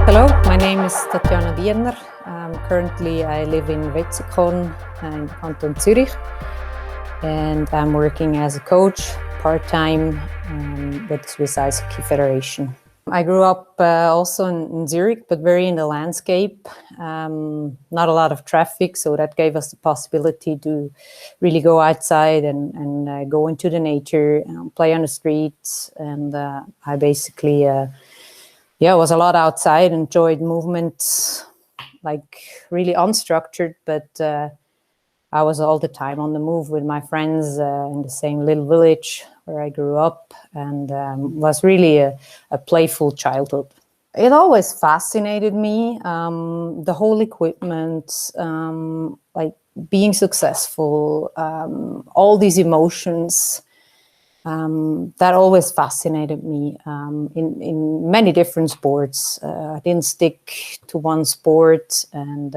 Hello, my name is Tatjana Diener. Currently, I live in Wetzikon in Canton Zürich, and I'm working as a coach part-time with the Swiss Ice Hockey Federation. I grew up also in Zurich, but very in the landscape. Not a lot of traffic, so that gave us the possibility to really go outside and go into the nature, play on the streets. And I basically, was a lot outside, enjoyed movement, like really unstructured, but I was all the time on the move with my friends in the same little village where I grew up, and was really a playful childhood. It always fascinated me, the whole equipment, like being successful, all these emotions. That always fascinated me in many different sports. I didn't stick to one sport and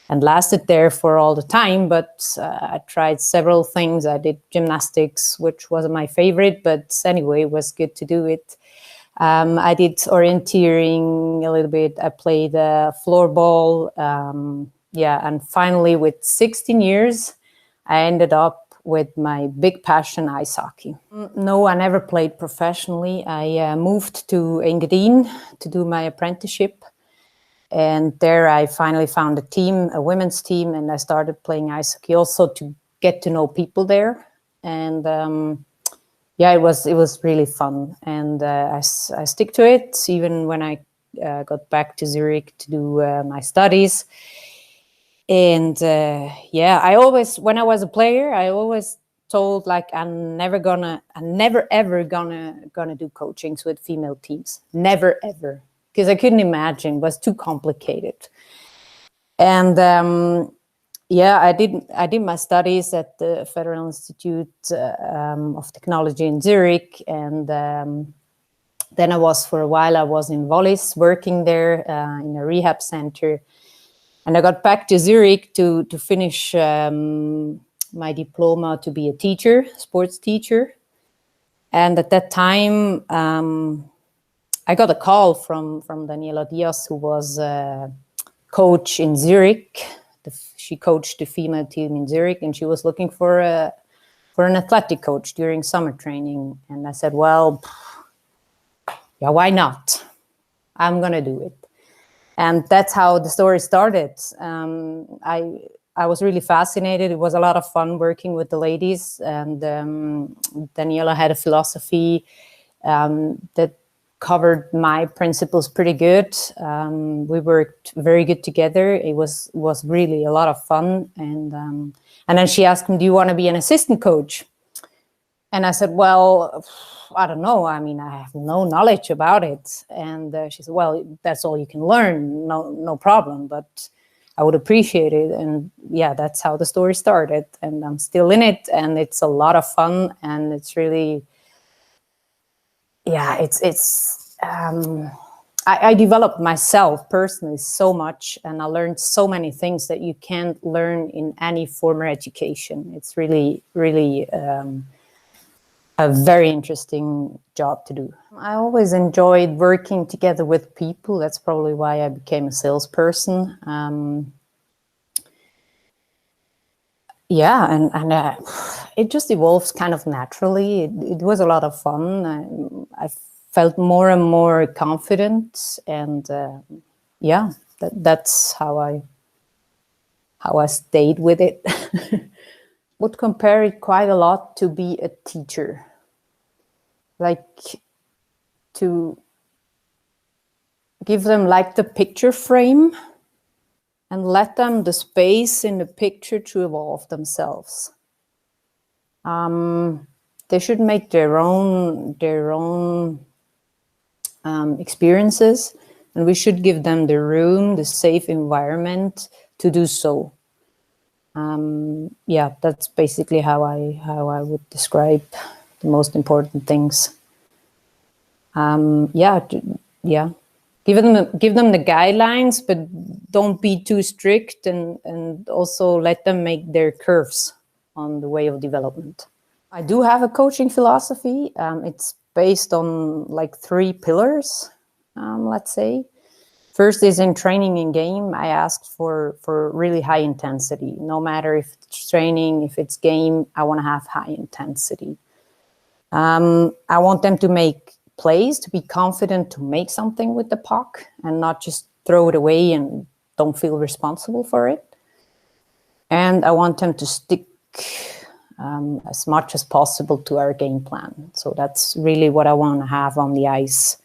lasted there for all the time, but I tried several things. I did gymnastics, which wasn't my favorite, but anyway, it was good to do it. I did orienteering a little bit. I played floorball. And finally, with 16 years, I ended up with my big passion, ice hockey. No, I never played professionally. I moved to Engadine to do my apprenticeship. And there I finally found a team, a women's team, and I started playing ice hockey also to get to know people there. And it was really fun. And I stick to it, even when I got back to Zurich to do my studies. And I always, when I was a player, I always told like I'm never ever gonna do coachings with female teams, never ever, because I couldn't imagine, it was too complicated. And I did my studies at the Federal Institute of Technology in Zurich, and then I was for a while. I was in Wallis working there in a rehab center. And I got back to Zurich to finish my diploma to be a teacher, sports teacher. And at that time, I got a call from Daniela Diaz, who was a coach in Zurich. She coached the female team in Zurich, and she was looking for an athletic coach during summer training. And I said, well, yeah, why not? I'm going to do it. And that's how the story started. I was really fascinated. It was a lot of fun working with the ladies. And Daniela had a philosophy that covered my principles pretty good. We worked very good together. It was really a lot of fun. And then she asked me, do you want to be an assistant coach? And I said, well, I don't know. I mean, I have no knowledge about it. And she said, well, that's all you can learn. No problem. But I would appreciate it. And yeah, that's how the story started. And I'm still in it. And it's a lot of fun. And it's really, I developed myself personally so much. And I learned so many things that you can't learn in any formal education. It's really, really a very interesting job to do. I always enjoyed working together with people. That's probably why I became a salesperson. It just evolves kind of naturally. It was a lot of fun. I felt more and more confident, and that's how I stayed with it. Would compare it quite a lot to be a teacher, like to give them like the picture frame and let them the space in the picture to evolve themselves. They should make their own experiences, and we should give them the room, the safe environment to do so. That's basically how I would describe the most important things. Give them the guidelines, but don't be too strict, and also let them make their curves on the way of development. I do have a coaching philosophy. It's based on like 3 pillars, let's say. First is in training in game, I asked for really high intensity. No matter if it's training, if it's game, I want to have high intensity. I want them to make plays, to be confident to make something with the puck and not just throw it away and don't feel responsible for it. And I want them to stick as much as possible to our game plan. So that's really what I want to have on the ice.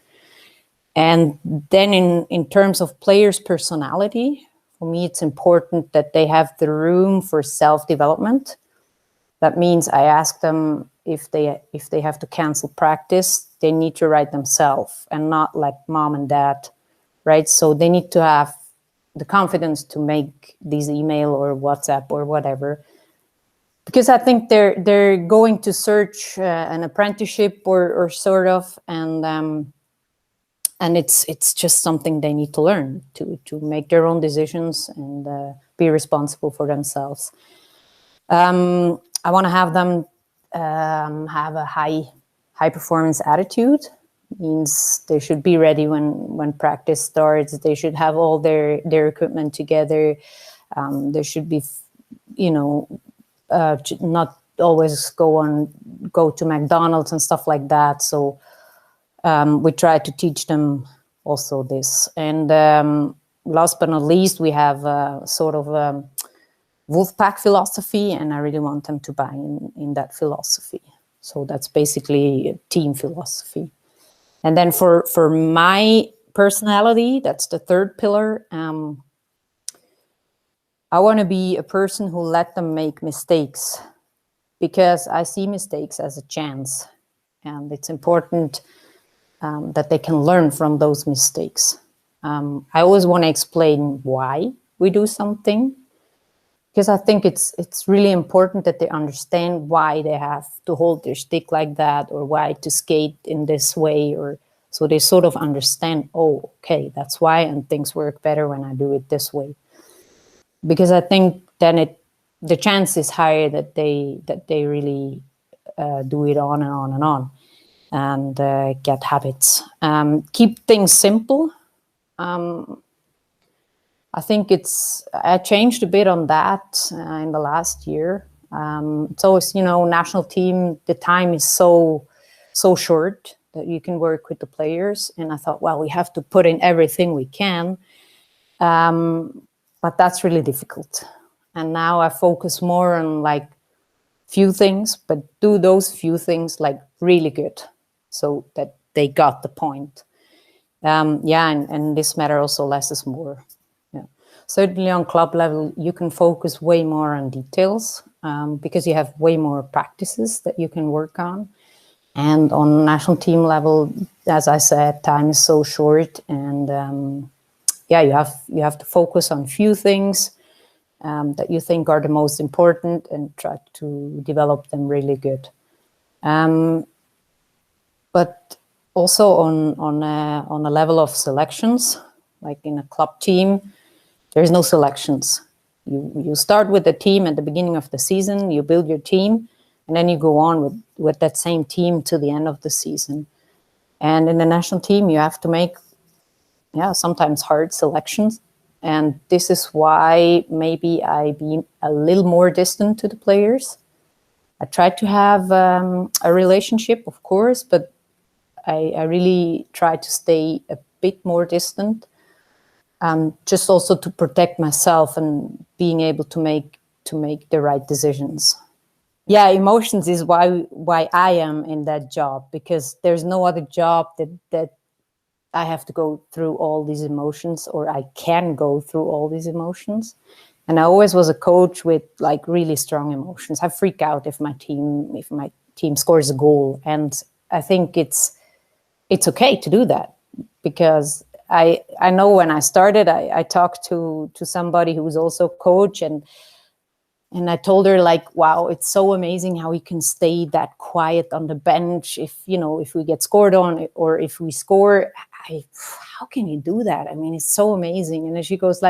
And then in terms of players' personality, for me, it's important that they have the room for self-development. That means I ask them if they have to cancel practice, they need to write themselves and not let mom and dad, right? So they need to have the confidence to make these email or WhatsApp or whatever. Because I think they're going to search an apprenticeship or sort of, and it's just something they need to learn to make their own decisions and be responsible for themselves. I want to have them have a high performance attitude. Means they should be ready when practice starts. They should have all their equipment together. They should be, not always go to McDonald's and stuff like that. So we try to teach them also this. And last but not least, we have sort of Wolfpack philosophy, and I really want them to buy in that philosophy. So that's basically a team philosophy. And then for my personality, that's the third pillar. I want to be a person who let them make mistakes, because I see mistakes as a chance, and it's important that they can learn from those mistakes. I always want to explain why we do something, because I think it's really important that they understand why they have to hold their stick like that, or why to skate in this way, or so they sort of understand, oh, okay, that's why, and things work better when I do it this way. Because I think then the chance is higher that they really do it on and on and on, and get habits. Keep things simple. I think I changed a bit on that in the last year. It's always, national team, the time is so short that you can work with the players. And I thought, well, we have to put in everything we can. But that's really difficult. And now I focus more on few things, but do those few things really good, so that they got the point. And this matter also less is more. Yeah. Certainly on club level, you can focus way more on details because you have way more practices that you can work on. And on national team level, as I said, time is so short, and you have to focus on few things that you think are the most important and try to develop them really good. But also on a level of selections, like in a club team, there's no selections. You start with the team at the beginning of the season, you build your team, and then you go on with that same team to the end of the season. And in the national team, you have to make sometimes hard selections. And this is why maybe I be a little more distant to the players. I try to have a relationship, of course, but I really try to stay a bit more distant, just also to protect myself and being able to make the right decisions. Yeah, emotions is why I am in that job, because there's no other job that I have to go through all these emotions, or I can go through all these emotions. And I always was a coach with really strong emotions. I freak out if my team scores a goal, and I think it's okay to do that, because I know when I started, I talked to somebody who was also a coach, and I told her wow, it's so amazing how we can stay that quiet on the bench if we get scored on, or if we score. How can you do that? I mean, it's so amazing. And then she goes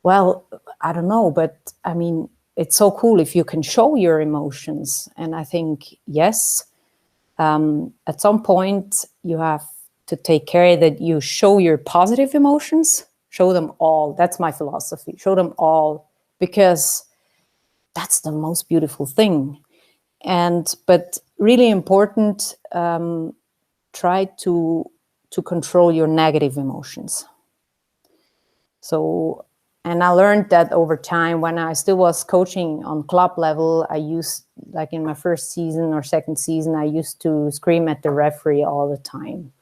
well, I don't know, but I mean, it's so cool if you can show your emotions. And I think, yes, at some point you have to take care that you show your positive emotions, show them all. That's my philosophy. Show them all, because that's the most beautiful thing. But really important, try to control your negative emotions. So, and I learned that over time. When I still was coaching on club level, I used, like in my first season or second season, I used to scream at the referee all the time.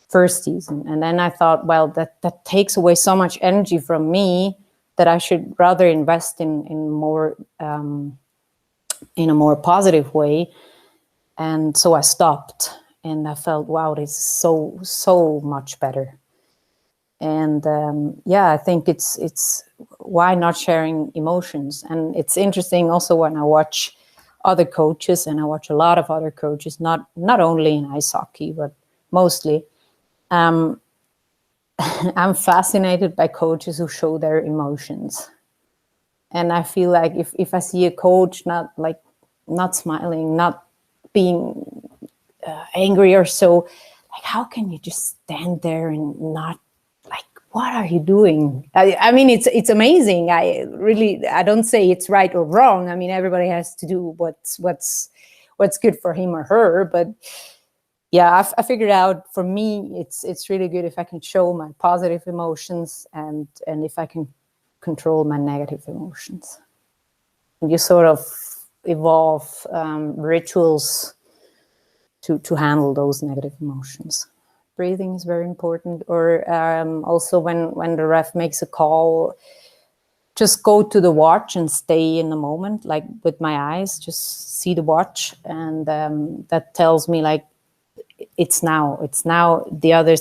First season. And then I thought, well, that takes away so much energy from me that I should rather invest in more, in a more positive way. And so I stopped, and I felt, wow, this is so much better. And I think it's why not sharing emotions? And it's interesting also when I watch other coaches, and I watch a lot of other coaches, not only in ice hockey, but mostly. I'm fascinated by coaches who show their emotions. And I feel like if I see a coach not smiling, not being angry or so, like, how can you just stand there and not, like, what are you doing? I mean, it's amazing. I don't say it's right or wrong. I mean, everybody has to do what's good for him or her. But yeah, I figured out, for me, it's really good if I can show my positive emotions, and if I can control my negative emotions. And you sort of evolve rituals to handle those negative emotions. Breathing is very important. Or also when the ref makes a call, just go to the watch and stay in the moment, like with my eyes, just see the watch. And that tells me, like, it's now, the other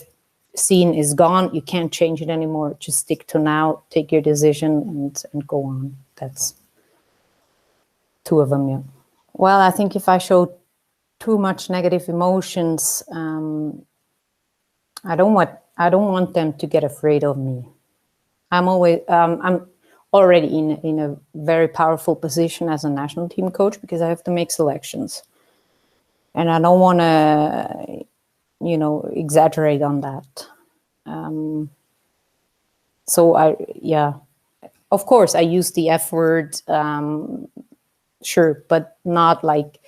scene is gone. You can't change it anymore. Just stick to now, take your decision, and go on. That's two of them, yeah. Well, I think if I show too much negative emotions, I don't want them to get afraid of me. I'm already in a very powerful position as a national team coach, because I have to make selections. And I don't want to, exaggerate on that. So of course I use the F word, sure, but not like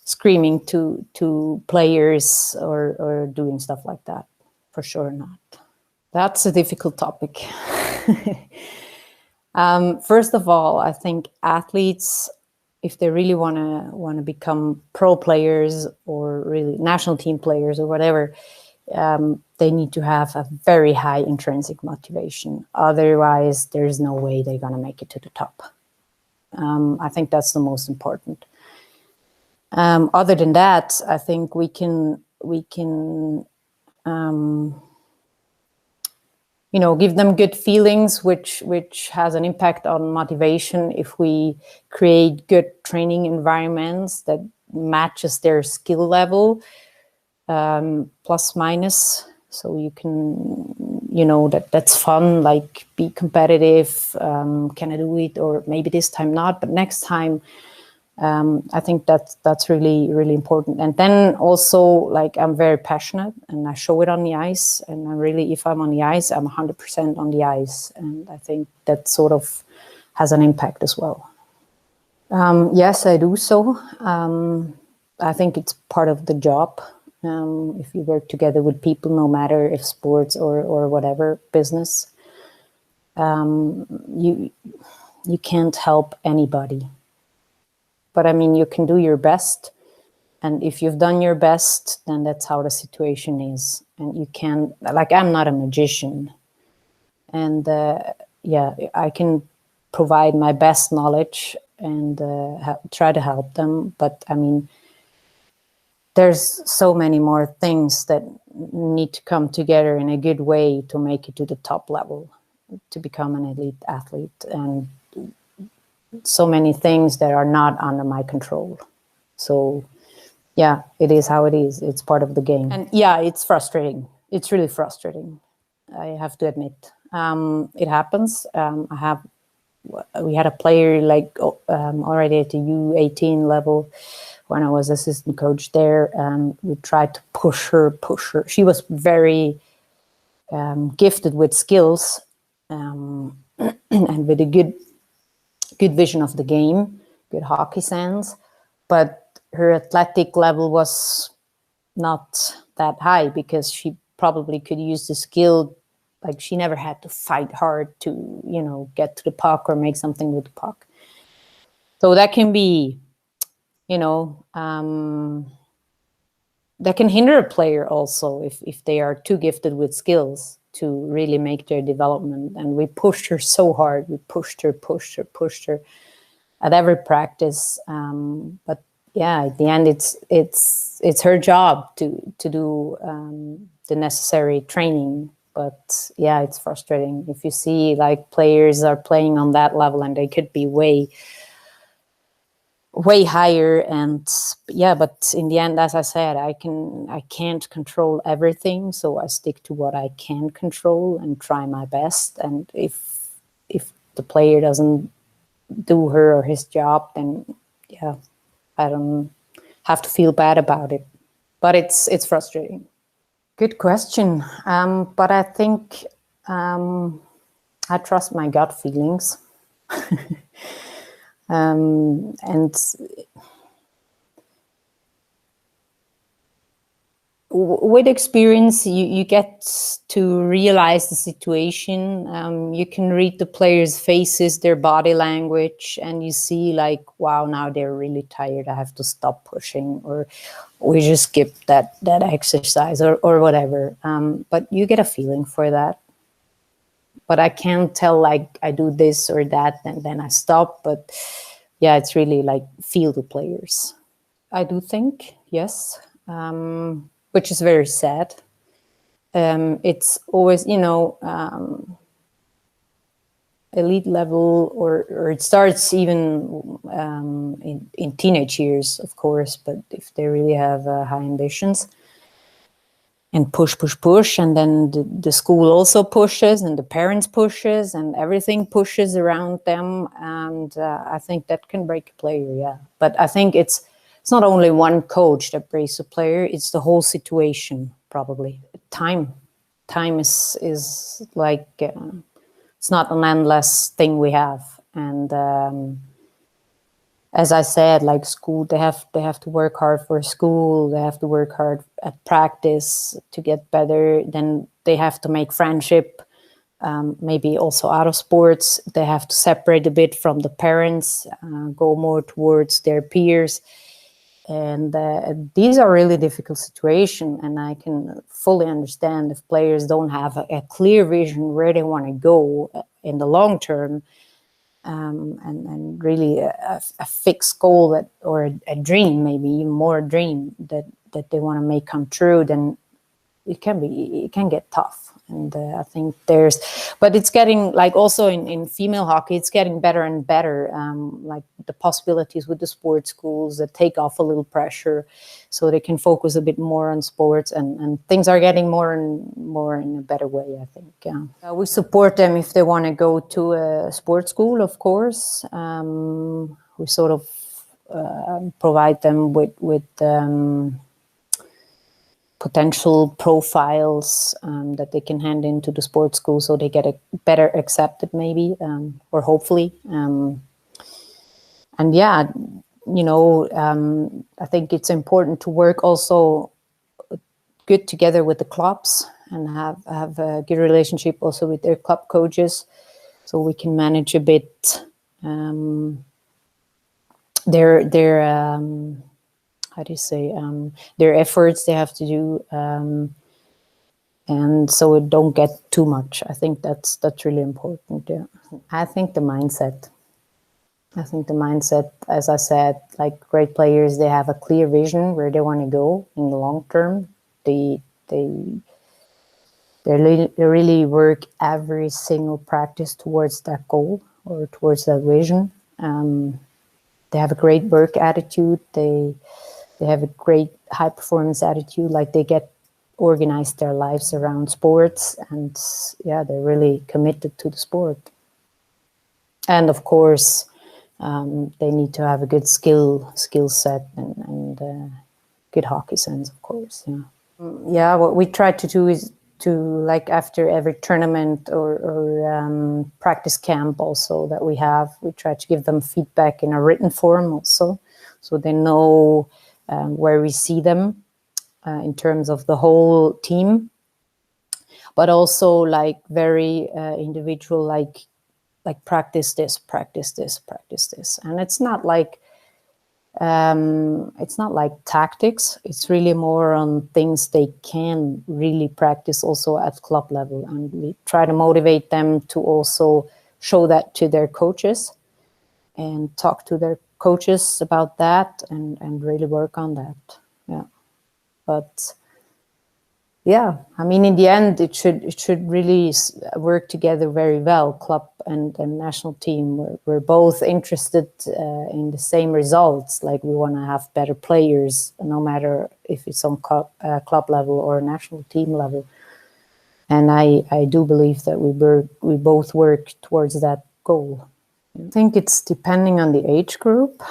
screaming to players or doing stuff like that. For sure not. That's a difficult topic. First of all, I think athletes, if they really want to become pro players or really national team players or whatever, they need to have a very high intrinsic motivation. Otherwise, there's no way they're going to make it to the top. I think that's the most important. Other than that, I think we can give them good feelings, which has an impact on motivation if we create good training environments that matches their skill level, plus minus. So you can, that's fun, like be competitive. Can I do it? Or maybe this time not, but next time. I think that's really, really important. And then also, like, I'm very passionate, and I show it on the ice. And if I'm on the ice, I'm 100% on the ice. And I think that sort of has an impact as well. Yes, I do so. I think it's part of the job. If you work together with people, no matter if sports or whatever business, you can't help anybody. But I mean, you can do your best. And if you've done your best, then that's how the situation is. And you can, like, I'm not a magician. And I can provide my best knowledge and try to help them. But I mean, there's so many more things that need to come together in a good way to make it to the top level, to become an elite athlete. And so many things that are not under my control. So yeah, it is how it is. It's part of the game. And yeah, it's frustrating. It's really frustrating, I have to admit. It happens. We had a player already at the U18 level when I was assistant coach there, we tried to push her. She was very gifted with skills and with a good vision of the game, good hockey sense, but her athletic level was not that high because she probably could use the skill. Like, she never had to fight hard to, get to the puck or make something with the puck. So that can be, that can hinder a player also if they are too gifted with skills to really make their development. And we pushed her so hard. We pushed her at every practice. But yeah, at the end, it's her job to do the necessary training. But yeah, it's frustrating if you see like players are playing on that level and they could be way higher. And yeah, but in the end, as I said, I can't control everything, so I stick to what I can control and try my best. And if the player doesn't do her or his job, then yeah, I don't have to feel bad about it. But it's frustrating. Good question. But I think I trust my gut feelings. And with experience, you get to realize the situation. You can read the players' faces, their body language, and you see like, wow, now they're really tired. I have to stop pushing, or we just skip that exercise, or whatever. But you get a feeling for that. But I can't tell like I do this or that and then I stop. But yeah, it's really like feel the players. I do think, yes. Which is very sad. It's always, elite level, or it starts even in teenage years, of course, but if they really have high ambitions and push, and then the school also pushes and the parents pushes and everything pushes around them. And I think that can break a player, yeah. But I think it's not only one coach that breaks a player, it's the whole situation, probably. Time is like, it's not an endless thing we have. And as I said, like school, they have to work hard for school, they have to work hard at practice to get better, then they have to make friendship, maybe also out of sports. They have to separate a bit from the parents, go more towards their peers. And these are really difficult situations, and I can fully understand if players don't have a clear vision where they want to go in the long term, and really a fixed goal that, or a dream, maybe even more a dream that they want to make come true. Then it can get tough. And I think but it's getting, like also in female hockey, it's getting better and better. Like the possibilities with the sports schools that take off a little pressure, so they can focus a bit more on sports, and things are getting more and more in a better way, I think. Yeah. We support them if they want to go to a sports school, of course. We sort of provide them with potential profiles that they can hand into the sports school, so they get better accepted, maybe, or hopefully. And yeah, I think it's important to work also good together with the clubs and have a good relationship also with their club coaches, so we can manage a bit their how do you say, their efforts they have to do, and so it don't get too much. I think that's really important. Yeah. I think the mindset, as I said, like great players, they have a clear vision where they want to go in the long term. They really work every single practice towards that goal or towards that vision. They have a great work attitude. They have a great high performance attitude. Like they get organized their lives around sports, and yeah, they're really committed to the sport. And of course, They need to have a good skill set and good hockey sense, of course. Yeah, what we try to do is to, like, after every tournament or practice camp also that we try to give them feedback in a written form also, so they know where we see them in terms of the whole team, but also like very individual, like practice this, and it's not like tactics. It's really more on things they can really practice also at club level, and we try to motivate them to also show that to their coaches and talk to their coaches about that and really work on that. Yeah, but yeah, I mean, in the end, it should really work together very well. Club and national team, we're both interested in the same results. Like, we want to have better players, no matter if it's on club level or national team level. And I do believe that we both work towards that goal. I think it's depending on the age group,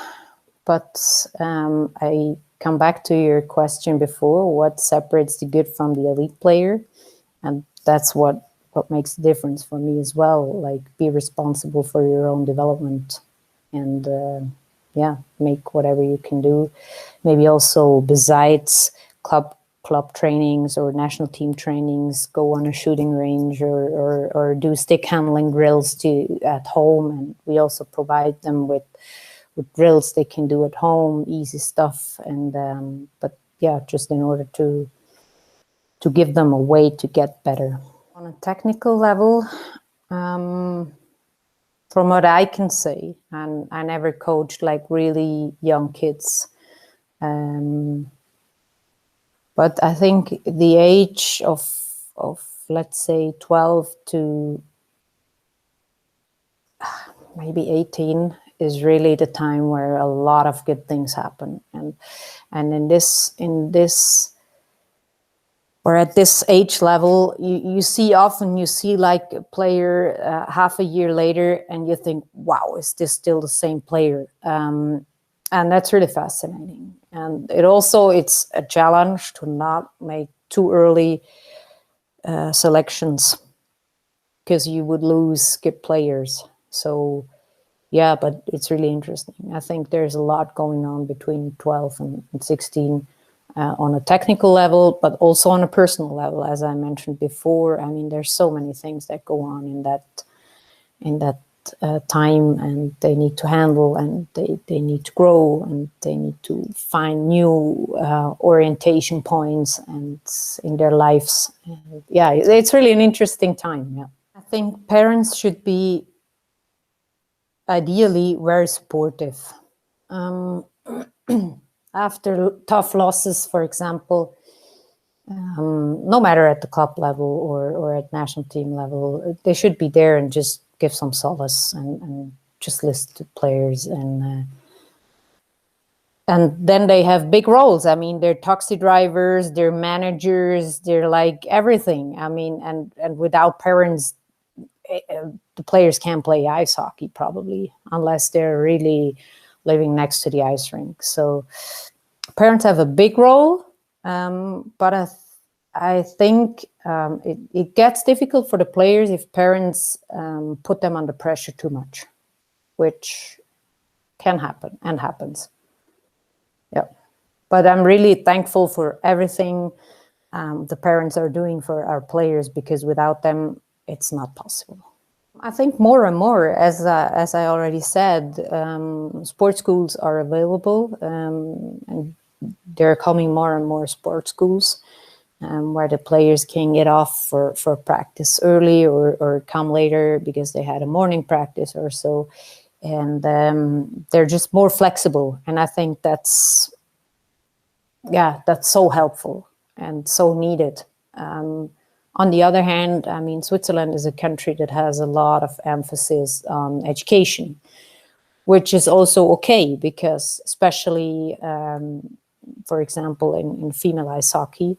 but I come back to your question before, what separates the good from the elite player? And that's what makes the difference for me as well. Like, be responsible for your own development and make whatever you can do. Maybe also, besides club trainings or national team trainings, go on a shooting range or do stick handling drills at home. And we also provide them with drills they can do at home, easy stuff, and but yeah, just in order to give them a way to get better. On a technical level, from what I can say, and I never coached like really young kids, but I think the age of let's say 12 to maybe 18 is really the time where a lot of good things happen, and in this or at this age level, you see like a player half a year later, and you think, wow, is this still the same player? And that's really fascinating. And it's a challenge to not make too early selections, because you would lose good players. So yeah, but it's really interesting. I think there's a lot going on between 12 and 16 on a technical level, but also on a personal level, as I mentioned before. I mean, there's so many things that go on in that time, and they need to handle, and they need to grow, and they need to find new orientation points and in their lives. And yeah, it's really an interesting time. Yeah, I think parents should be ideally very supportive. After tough losses, for example, no matter at the club level or at national team level, they should be there and just give some solace and just listen to players. And then they have big roles. I mean, they're taxi drivers, they're managers, they're like everything. I mean, and without parents, the players can't play ice hockey probably, unless they're really living next to the ice rink. So parents have a big role, but I think it gets difficult for the players if parents put them under pressure too much, which can happen and happens. Yeah, but I'm really thankful for everything the parents are doing for our players, because without them, it's not possible. I think more and more, as I already said, sports schools are available, and there are coming more and more sports schools where the players can get off for practice early or come later because they had a morning practice or so. And they're just more flexible. And I think that's so helpful and so needed. On the other hand, I mean, Switzerland is a country that has a lot of emphasis on education, which is also okay, because especially, for example, in female ice hockey,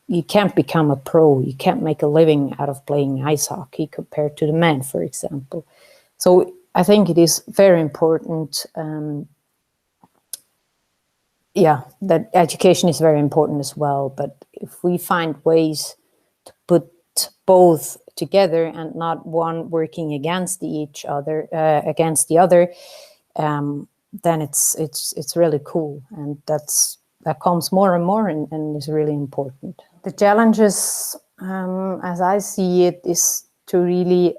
you can't become a pro. You can't make a living out of playing ice hockey compared to the men, for example. So I think it is very important. That education is very important as well. But if we find ways to put both together and not one working against each other, against the other, then it's really cool, and that comes more and more, and is really important. The challenges, as I see it, is to really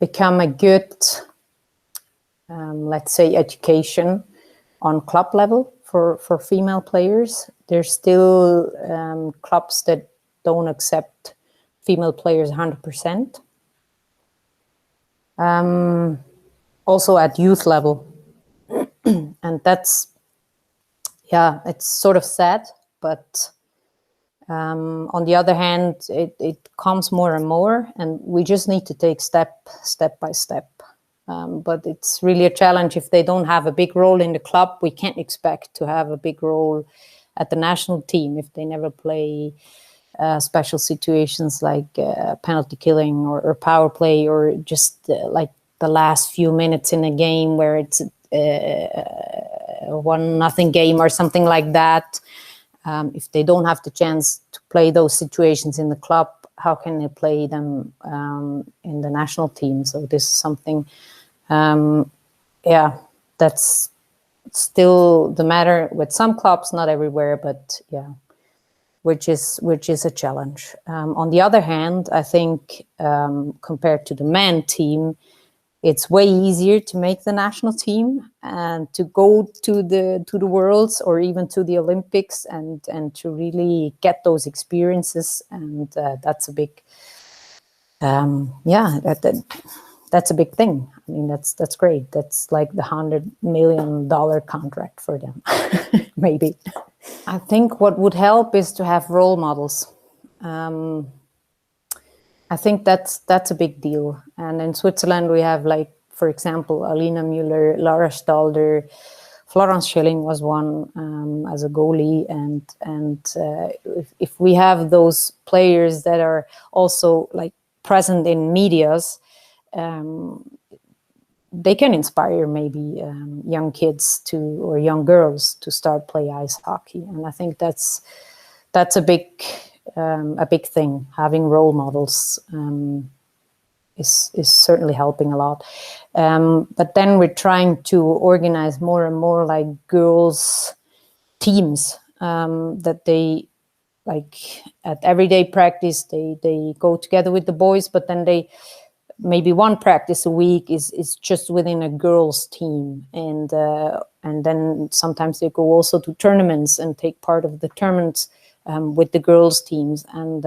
become a good, let's say, education on club level for female players. There's still clubs that don't accept female players 100%. Also at youth level. And that's, it's sort of sad, but on the other hand, it comes more and more, and we just need to take step by step. But it's really a challenge. If they don't have a big role in the club, we can't expect to have a big role at the national team if they never play special situations like penalty killing or power play, or just like the last few minutes in a game where it's a 1-0 game or something like that. If they don't have the chance to play those situations in the club, how can they play them in the national team? So this is something, that's still the matter with some clubs, not everywhere, but which is a challenge. On the other hand, I think compared to the men team, it's way easier to make the national team and to go to the Worlds or even to the Olympics and to really get those experiences. And that's a big, that's a big thing. I mean, that's great. That's like the $100 million contract for them, maybe. I think what would help is to have role models. I think that's a big deal. And in Switzerland, we have, like, for example, Alina Müller, Lara Stalder, Florence Schilling was one as a goalie. And if we have those players that are also like present in medias, they can inspire maybe young kids or young girls to start play ice hockey. And I think that's a big thing. Having role models is certainly helping a lot. But then we're trying to organize more and more like girls teams that they, like, at everyday practice they go together with the boys, but then they maybe one practice a week is just within a girls team, and then sometimes they go also to tournaments and take part of the tournaments with the girls teams. And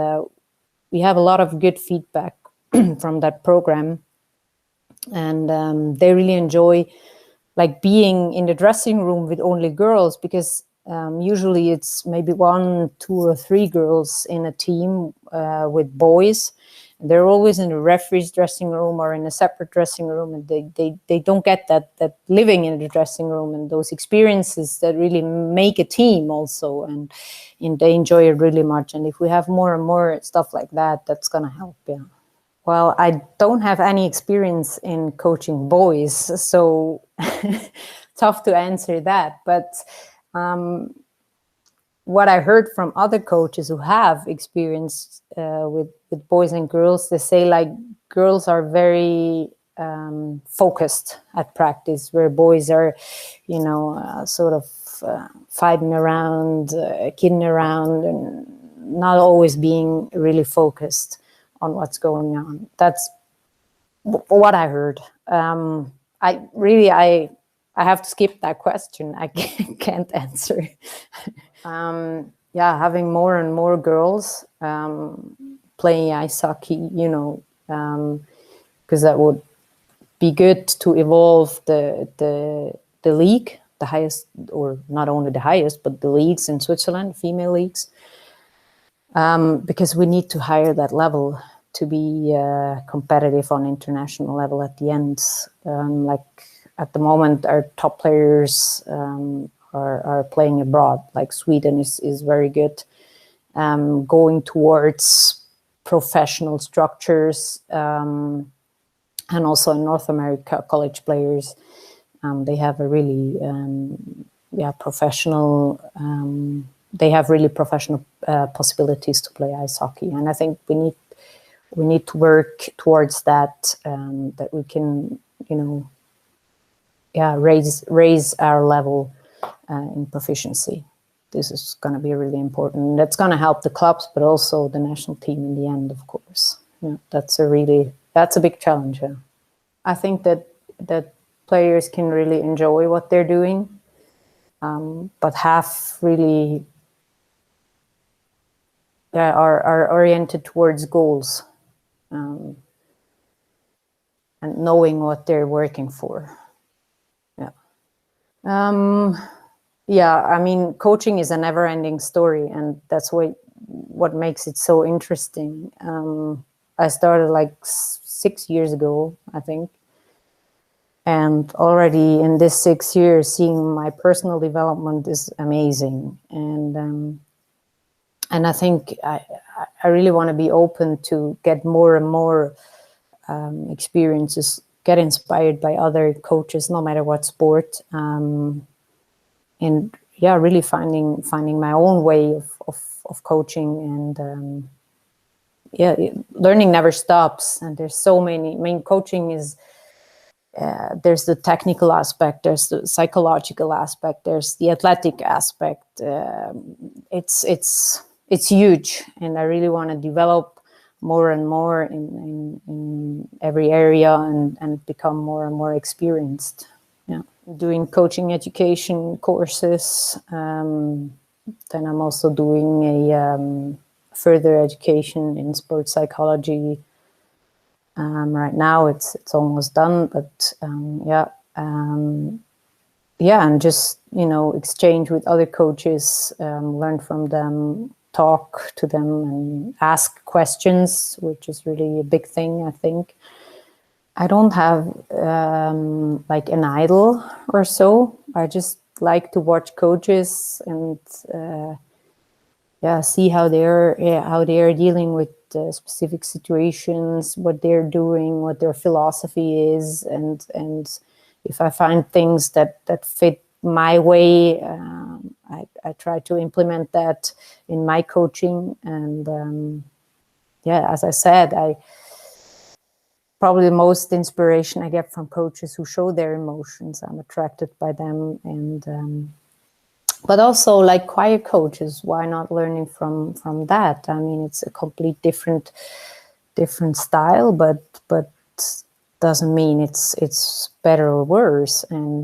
we have a lot of good feedback from that program, and they really enjoy like being in the dressing room with only girls, because usually it's maybe 1, 2, or 3 girls in a team with boys. They're always in the referee's dressing room or in a separate dressing room, and they don't get that living in the dressing room and those experiences that really make a team also, and they enjoy it really much. And if we have more and more stuff like that, that's gonna help. Yeah. Well, I don't have any experience in coaching boys, so tough to answer that. But what I heard from other coaches who have experience with boys and girls, they say like girls are very focused at practice, where boys are, sort of fighting around, kidding around, and not always being really focused on what's going on. That's what I heard. I have to skip that question. I can't answer. Having more and more girls playing ice hockey, because that would be good to evolve the league, the highest, or not only the highest, but the leagues in Switzerland, female leagues, because we need to hire that level to be competitive on international level at the end. Like at the moment, our top players are playing abroad. Like Sweden is very good, going towards professional structures, and also in North America, college players, they have a really professional. They have really professional possibilities to play ice hockey, and I think we need to work towards that. That we can, raise our level in proficiency. This is going to be really important. That's going to help the clubs, but also the national team in the end, of course. Yeah, that's a big challenge. Yeah. I think that players can really enjoy what they're doing, but have really are oriented towards goals, and knowing what they're working for. Yeah. I mean, coaching is a never-ending story, and that's what makes it so interesting. I started like 6 years ago, I think. And already in this 6 years, seeing my personal development is amazing. And I think I really want to be open to get more and more experiences, get inspired by other coaches, no matter what sport. And really finding my own way of coaching. And learning never stops. And there's so many. I mean, coaching is. There's the technical aspect, there's the psychological aspect, there's the athletic aspect. It's huge, and I really want to develop more and more in every area and become more and more experienced. Yeah, doing coaching education courses. Then I'm also doing a further education in sports psychology. Right now it's almost done, but and just exchange with other coaches, learn from them, talk to them, and ask questions, which is really a big thing, I think. I don't have like an idol or so. I just like to watch coaches and see how they're dealing with specific situations, what they're doing, what their philosophy is, and if I find things that fit my way, I try to implement that in my coaching. And as I said, probably the most inspiration I get from coaches who show their emotions. I'm attracted by them, and but also like quiet coaches, why not learning from that? I mean, it's a complete different style, but doesn't mean it's better or worse. And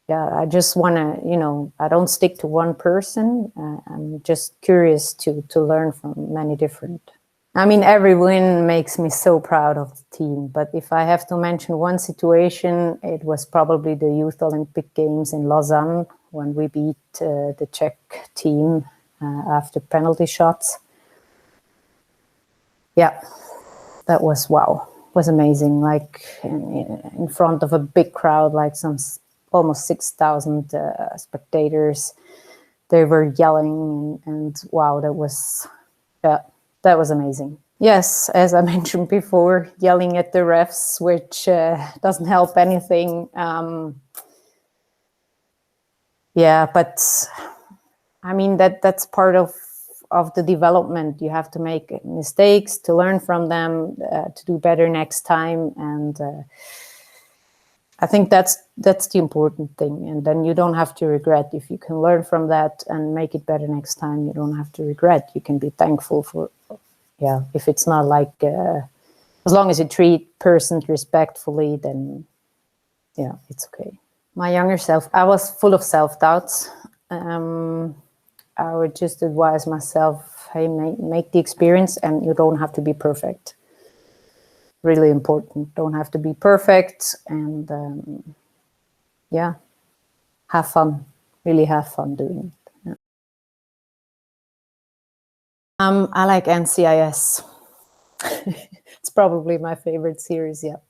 I just want to, I don't stick to one person. I'm just curious to learn from many different. I mean, every win makes me so proud of the team. But if I have to mention one situation, it was probably the Youth Olympic Games in Lausanne, when we beat the Czech team after penalty shots. Yeah, that was wow. It was amazing. Like in front of a big crowd, like almost 6,000 spectators. They were yelling, and wow, that was amazing. Yes, as I mentioned before, yelling at the refs, which doesn't help anything. But I mean, that's part of the development. You have to make mistakes to learn from them, to do better next time. And I think that's the important thing. And then you don't have to regret. If you can learn from that and make it better next time, you don't have to regret. You can be thankful for, if it's not like, as long as you treat persons respectfully, then it's okay. My younger self, I was full of self-doubts. I would just advise myself, hey, make the experience, and you don't have to be perfect. Really important. Don't have to be perfect, and have fun. Really have fun doing it. Yeah. I like NCIS. It's probably my favorite series. Yeah.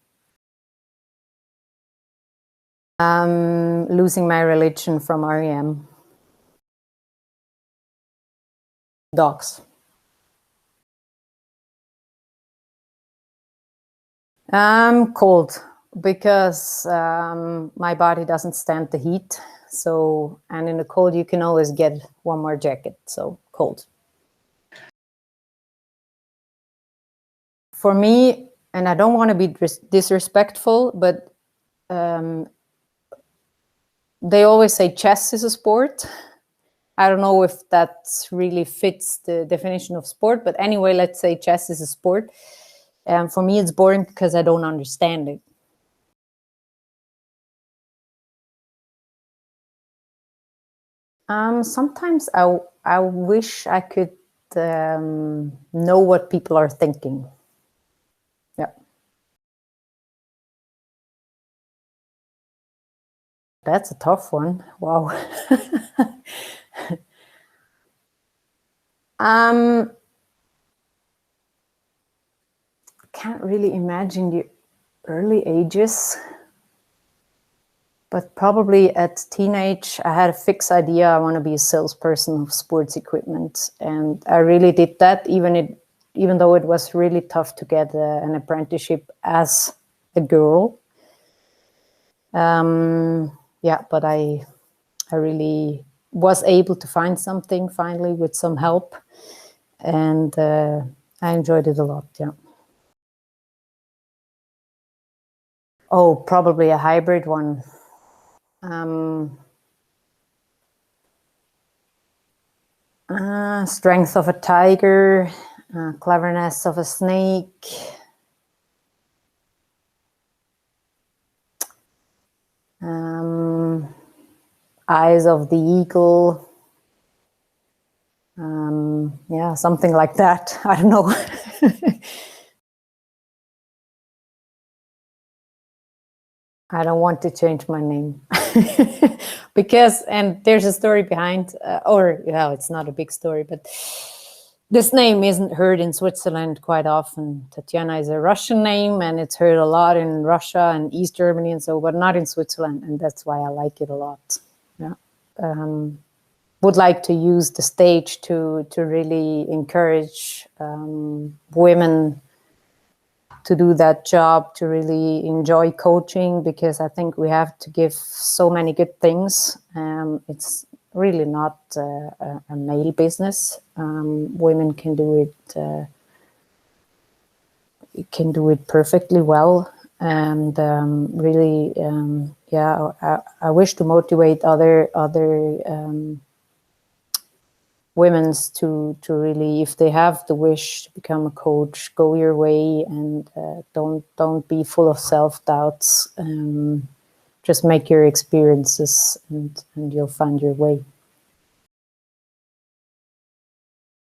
Losing My Religion from REM. Dogs. Cold, because my body doesn't stand the heat. So, and in the cold, you can always get one more jacket. So cold. For me, and I don't want to be disrespectful, but they always say chess is a sport. I don't know if that really fits the definition of sport, but anyway, let's say chess is a sport. For me, it's boring because I don't understand it. Sometimes I wish I could know what people are thinking. Yeah. That's a tough one. Wow. Can't really imagine the early ages, but probably at teenage, I had a fixed idea. I want to be a salesperson of sports equipment, and I really did that. Even though it was really tough to get an apprenticeship as a girl. Yeah, but I really was able to find something finally with some help, and I enjoyed it a lot. Yeah. Oh, probably a hybrid one. Strength of a tiger, cleverness of a snake, eyes of the eagle. Yeah, something like that. I don't know. I don't want to change my name because, and there's a story behind, it's not a big story, but this name isn't heard in Switzerland quite often. Tatjana is a Russian name, and it's heard a lot in Russia and East Germany and so, but not in Switzerland, and that's why I like it a lot. Yeah. Would like to use the stage to really encourage women to do that job, to really enjoy coaching, because I think we have to give so many good things. It's really not a male business. Women can do it perfectly well, and really, yeah. I wish to motivate other women's to really, if they have the wish to become a coach, go your way, and don't be full of self-doubts. Just make your experiences, and you'll find your way.